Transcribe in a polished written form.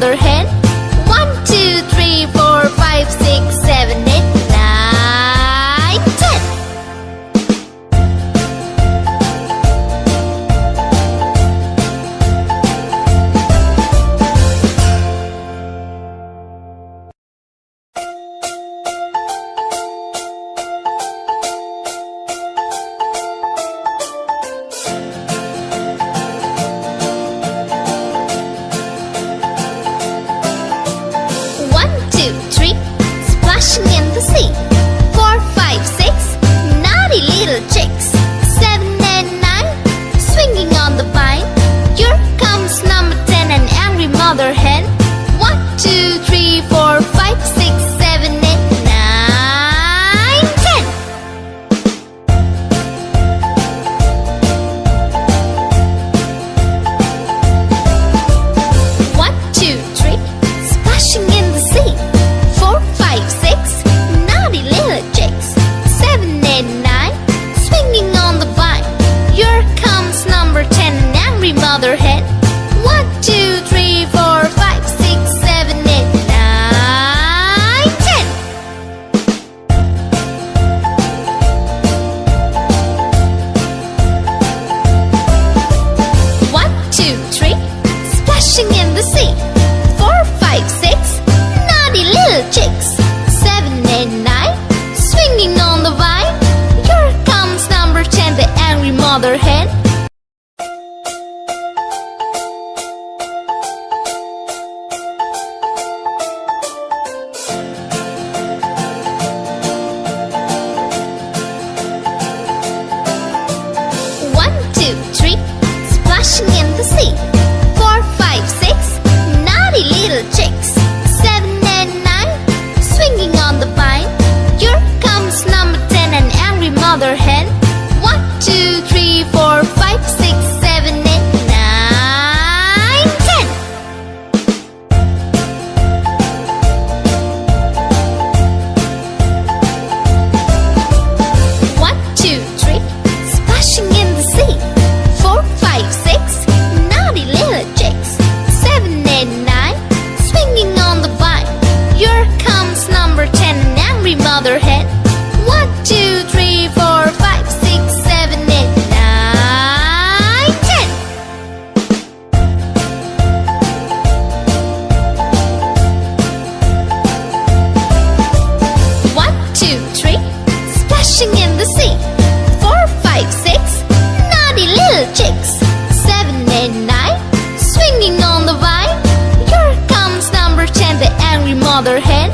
mother hen. 1, 2, 3, 4, 5, 6, 7, 8, 9, 10. Splashing in the sea. 4, 5, 6, naughty little chicks. 7 and 9, swinging on the vine. Here comes number 10, an angry mother hen. 1, 2, 3, 4, 5, 6, 7, 8, 9, 10. 1, 2, 3, splashing in the sea. 4, 5, 6, naughty little chicks. 7 and 9, swinging on the vine. Here comes number 10, an angry mother hen. 1, 2, 3, 4, 5, 6, 7, 8, 9, 10. 1, 2, 3, splashing in the sea. 4, 5, 6, naughty little chicks. 7 and 9, swinging on the vine. Here comes number 10, the angry mother hen. One, two, three, splashing in the sea. 4, 5, 6, naughty little chicks. 7 and 9, swinging on the vine. Here comes number 10, an angry mother hen. 1, 2, 3, 4, 5, 6, 7, 8, 9, 10. 1, 2, 3, splashing in the sea. 4, 5, 6, naughty little chicks. 7 and 9, swinging on the vine. Here comes number 10, an angry mother hen. 1, 2, 3, 4, 5, 6, 7, 8, 9, 10. 1, 2, 3, splashing in the sea. 4, 5, 6, naughty little chicks. 7 and 9, swinging on the vine. Here comes number 10, the angry mother hen.